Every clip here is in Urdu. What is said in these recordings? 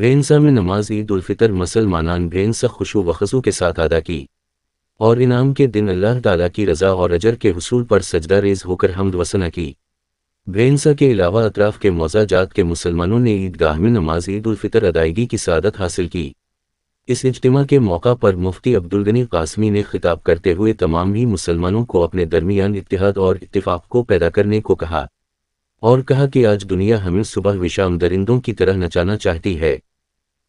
بھینسا میں نماز عید الفطر مسلمانان بھینسا خشوع و خضوع کے ساتھ ادا کی اور انعام کے دن اللہ تعالیٰ کی رضا اور اجر کے حصول پر سجدہ ریز ہو کر حمد و ثنا کی۔ بھینسا کے علاوہ اطراف کے موضع جات کے مسلمانوں نے عیدگاہ میں نماز عید الفطر ادائیگی کی سعادت حاصل کی۔ اس اجتماع کے موقع پر مفتی عبدالغنی قاسمی نے خطاب کرتے ہوئے تمام ہی مسلمانوں کو اپنے درمیان اتحاد اور اتفاق کو پیدا کرنے کو کہا اور کہا کہ آج دنیا ہمیں صبح و شام درندوں کی طرح نچانا چاہتی ہے،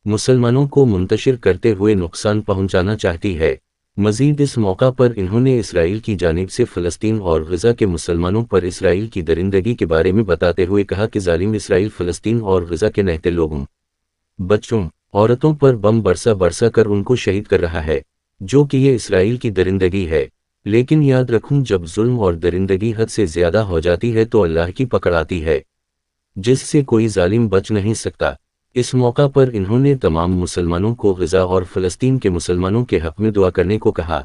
مسلمانوں کو منتشر کرتے ہوئے نقصان پہنچانا چاہتی ہے۔ مزید اس موقع پر انہوں نے اسرائیل کی جانب سے فلسطین اور غزہ کے مسلمانوں پر اسرائیل کی درندگی کے بارے میں بتاتے ہوئے کہا کہ ظالم اسرائیل فلسطین اور غزہ کے نہتے لوگوں، بچوں، عورتوں پر بم برسا کر ان کو شہید کر رہا ہے، جو کہ یہ اسرائیل کی درندگی ہے۔ لیکن یاد رکھوں جب ظلم اور درندگی حد سے زیادہ ہو جاتی ہے تو اللہ کی پکڑ آتی ہے، جس سے کوئی ظالم بچ نہیں سکتا۔ اس موقع پر انہوں نے تمام مسلمانوں کو غزہ اور فلسطین کے مسلمانوں کے حق میں دعا کرنے کو کہا۔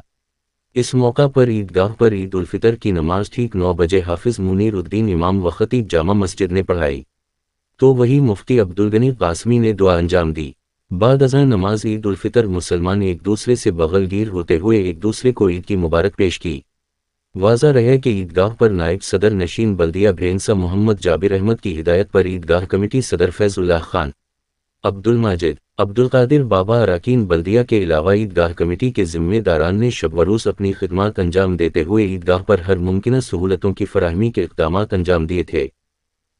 اس موقع پر عیدگاہ پر عید الفطر کی نماز ٹھیک 9 بجے حافظ منیر الدین امام و خطیب جامع مسجد نے پڑھائی تو وہی مفتی عبدالغنی قاسمی نے دعا انجام دی۔ بعد ازاں نماز عید الفطر مسلمان ایک دوسرے سے بغل گیر ہوتے ہوئے ایک دوسرے کو عید کی مبارک پیش کی۔ واضح رہے کہ عیدگاہ پر نائب صدر نشین بلدیہ بھینسا محمد جابر احمد کی ہدایت پر عیدگاہ کمیٹی صدر فیض اللہ خان، عبدالماجد، عبدالقادر بابا اراکین بلدیہ کے علاوہ عیدگاہ کمیٹی کے ذمہ داران نے شب و روز اپنی خدمات انجام دیتے ہوئے عیدگاہ پر ہر ممکنہ سہولتوں کی فراہمی کے اقدامات انجام دیے تھے۔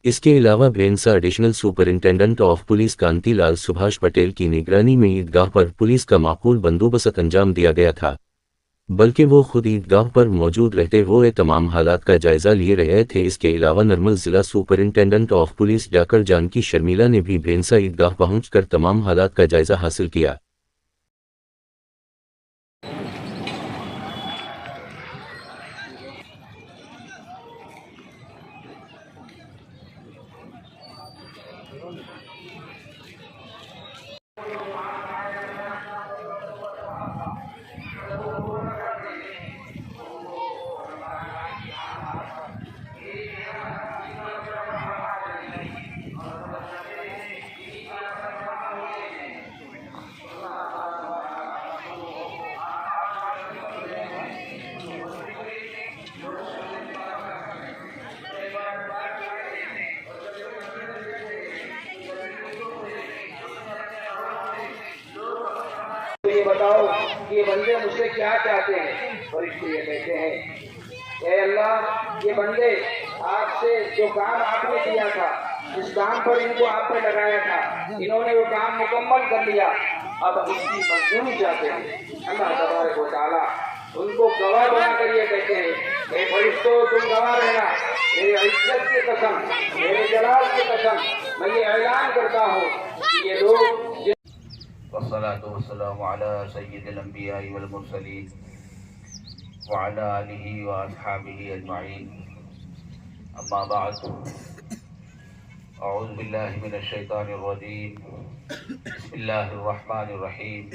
اس کے علاوہ بھینسا ایڈیشنل سپرنٹینڈنٹ آف پولیس کانتی لال سبھاش پٹیل کی نگرانی میں عیدگاہ پر پولیس کا معقول بندوبست انجام دیا گیا تھا، بلکہ وہ خود عیدگاہ پر موجود رہتے ہوئے تمام حالات کا جائزہ لیے رہے تھے۔ اس کے علاوہ نرمل ضلع superintendent of police doctor Janki Sharmila نے بھی بھینسا عیدگاہ پہنچ کر تمام حالات کا جائزہ حاصل کیا۔ یہ بتاؤ کہ یہ بندے مجھ سے کیا چاہتے ہیں؟ فرشتے یہ کہتے ہیں، اے اللہ، یہ بندے آپ سے جو کام آپ نے کیا تھا، جس کام پر ان کو آپ نے لگایا تھا، انہوں نے وہ کام مکمل کر لیا، اب اس کی مزدوری چاہتے ہیں۔ اللہ تبارک و تعالیٰ ان کو گواہ بنا کر یہ کہتے ہیں، اے فرشتوں، تم گواہ رہنا، میرے عزت کی قسم، میرے جلال کی قسم، میں یہ اعلان کرتا ہوں کہ یہ لوگ والصلاة والسلام على سید الانبیاء والمرسلین وعلى آلہ واصحابہ اجمعین، اما بعد، اعوذ باللہ من الشیطان الرجیم، بسم اللہ الرحمن الرحیم،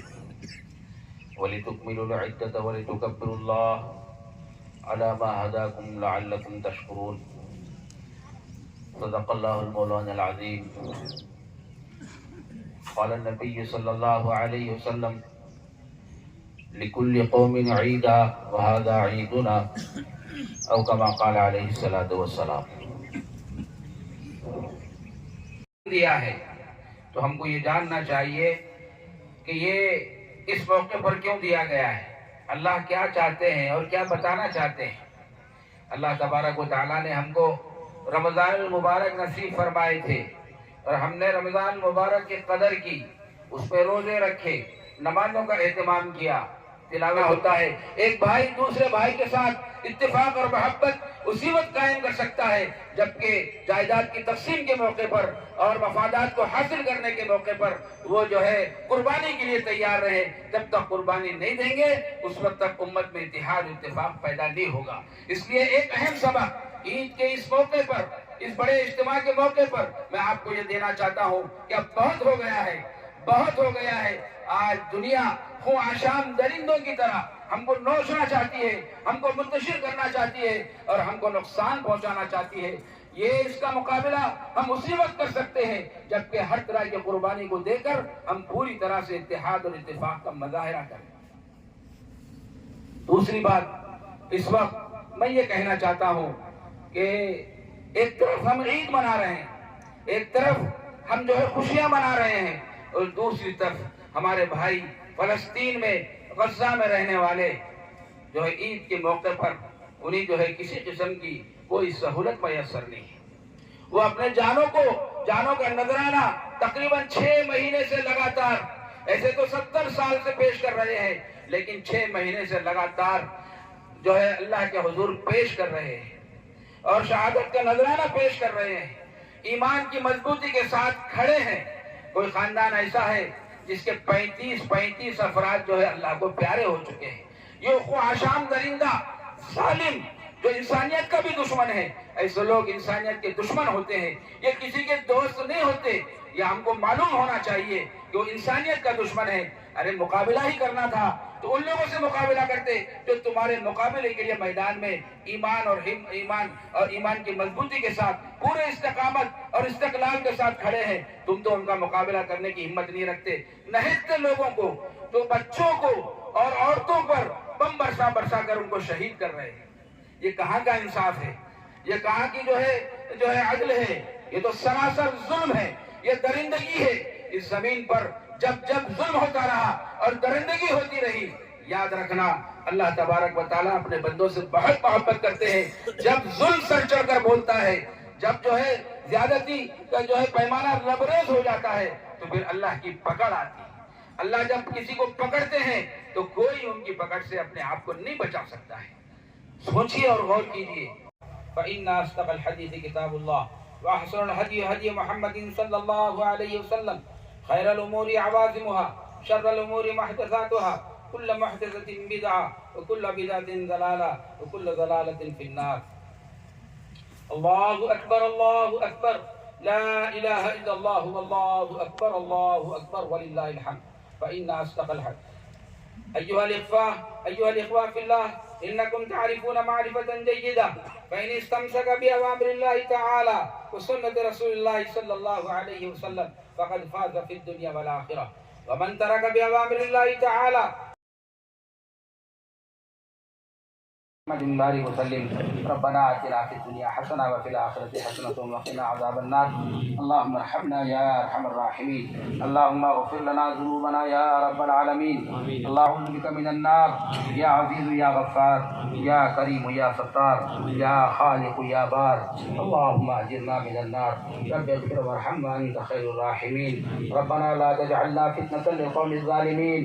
وَلِتُكْمِلُوا الْعِدَّةَ وَلِتُكَبِّرُوا اللَّهَ عَلَى مَا هَدَاكُمْ لَعَلَّكُمْ تَشْكُرُونَ۔ صدق اللہ المولانا العظیم۔ قال النبی صلی اللہ علیہ وسلم، لِكُلِّ قَوْمٍ عِيدًا وَهَذَا عِيدُنَا، او کما قال علیہ الصلوٰۃ والسلام۔ دیا ہے تو ہم کو یہ جاننا چاہیے کہ یہ اس موقع پر کیوں دیا گیا ہے، اللہ کیا چاہتے ہیں اور کیا بتانا چاہتے ہیں۔ اللہ تبارک و تعالیٰ نے ہم کو رمضان المبارک نصیب فرمائے تھے اور ہم نے رمضان مبارک کی قدر کی، اس پہ روزے رکھے، نمازوں کا اہتمام کیا، تلاوت ہوتا ہے۔ ایک بھائی دوسرے بھائی کے ساتھ اتفاق اور محبت اسی وقت قائم کر سکتا ہے جبکہ جائیداد کی تقسیم کے موقع پر اور مفادات کو حاصل کرنے کے موقع پر وہ جو ہے قربانی کے لیے تیار رہے۔ جب تک قربانی نہیں دیں گے اس وقت تک امت میں اتحاد اتفاق پیدا نہیں ہوگا۔ اس لیے ایک اہم سبق عید کے اس موقع پر، اس بڑے اجتماع کے موقع پر میں آپ کو یہ دینا چاہتا ہوں کہ اب بہت ہو گیا ہے، بہت ہو گیا ہے۔ آج دنیا خوں آشام درندوں کی طرح ہم کو نوچنا چاہتی ہے، ہم کو منتشر کرنا چاہتی ہے اور ہم کو نقصان پہنچانا چاہتی ہے۔ یہ اس کا مقابلہ ہم اسی وقت کر سکتے ہیں جبکہ ہر طرح کی قربانی کو دے کر ہم پوری طرح سے اتحاد اور اتفاق کا مظاہرہ کریں۔ دوسری بات، اس وقت میں یہ کہنا چاہتا ہوں کہ ایک طرف ہم عید منا رہے ہیں، ایک طرف ہم جو ہے خوشیاں منا رہے ہیں، اور دوسری طرف ہمارے بھائی فلسطین میں، غزہ میں رہنے والے جو ہے عید کے موقع پر انہیں جو ہے کسی قسم کی کوئی سہولت میسر نہیں ہے۔ وہ اپنے جانوں کا نذرانہ تقریباً 6 مہینے سے لگاتار، ایسے تو 70 سال سے پیش کر رہے ہیں، لیکن 6 مہینے سے لگاتار جو ہے اللہ کے حضور پیش کر رہے ہیں اور شہادت کا نذرانہ پیش کر رہے ہیں، ایمان کی مضبوطی کے ساتھ کھڑے ہیں۔ کوئی خاندان ایسا ہے جس کے 35 افراد جو ہے اللہ کو پیارے ہو چکے ہیں۔ یہ آشام درندہ ظالم جو انسانیت کا بھی دشمن ہے، ایسے لوگ انسانیت کے دشمن ہوتے ہیں، یہ کسی کے دوست نہیں ہوتے۔ یہ ہم کو معلوم ہونا چاہیے کہ وہ انسانیت کا دشمن ہے۔ ارے مقابلہ ہی کرنا تھا تو ان لوگوں سے مقابلہ کرتے جو تمہارے مقابلے کے لیے میدان میں ایمان کی مضبوطی کے ساتھ پورے استقامت اور استقلال کے ساتھ کھڑے ہیں۔ تم تو ان کا مقابلہ کرنے کی ہمت نہیں رکھتے۔ نہتے لوگوں کو، تو بچوں کو اور عورتوں پر بم برسا کر ان کو شہید کر رہے ہیں۔ یہ کہاں کا انصاف ہے؟ یہ کہاں کی جو ہے عدل ہے؟ یہ تو سراسر ظلم ہے، یہ درندگی ہے۔ اس زمین پر جب ظلم ہوتا رہا اور درندگی ہوتی رہی، یاد رکھنا اللہ تبارک و تعالیٰ اپنے بندوں سے بہت محبت کرتے ہیں۔ جب ظلم سر چڑھ کر بولتا ہے، جب جو ہے زیادتی کا جو ہے پیمانہ لبریز ہو جاتا ہے، تو پھر اللہ کی پکڑ آتی ہے۔ اللہ جب کسی کو پکڑتے ہیں تو کوئی ان کی پکڑ سے اپنے آپ کو نہیں بچا سکتا ہے۔ سوچیے اور غور کیجیے۔ فَإِنَّ أَصْدَقَ الْحَدِيثِ كِتَابُ اللَّهِ وَأَحْسَنَ الْهَدْيِ هَدْيُ مُحَمَّدٍ صَلَّى اللَّهُ عَلَيْهِ وسلم خَيْرَ الْأُمُورِ عَوَاقِبُهَا شَرَّ الْأُمُورِ مُحْدَثَاتُهَا كُلُّ مُحْدَثَةٍ بِدْعَةٌ وَكُلُّ بِدْعَةٍ ضَلَالَةٌ وَكُلُّ ضَلَالَةٍ فِي النَّارِ۔ اللہ اکبر، اللہ اکبر، لا الہ الا اللہ، واللہ اکبر، اللہ اکبر وللہ الحمد۔ فإن أصدق الحديث أيها الإخوة في الله، إنكم تعرفون معرفة جيدة فإن استمسك بأوامر الله تعالى وسنة رسول الله صلى الله عليه وسلم فقد فاز في الدنيا والآخرة، ومن ترك بأوامر الله تعالى محمد بارك وسلم۔ ربنا آتنا في الدنيا حسنة وفي الآخرة حسنة وقنا عذاب النار۔ اللهم ارحمنا يا أرحم الراحمين، اللهم اغفر لنا ذنوبنا يا رب العالمين، اللهم بك من النار يا عزيز يا غفار يا كريم يا ستار يا خالق يا بار، اللهم أجرنا من النار، رب اغفر وارحم وأنت خير الراحمين، ربنا لا تجعلنا فتنة للقوم الظالمين۔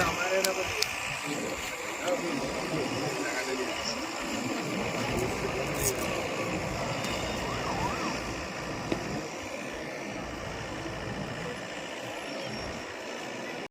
ہمارے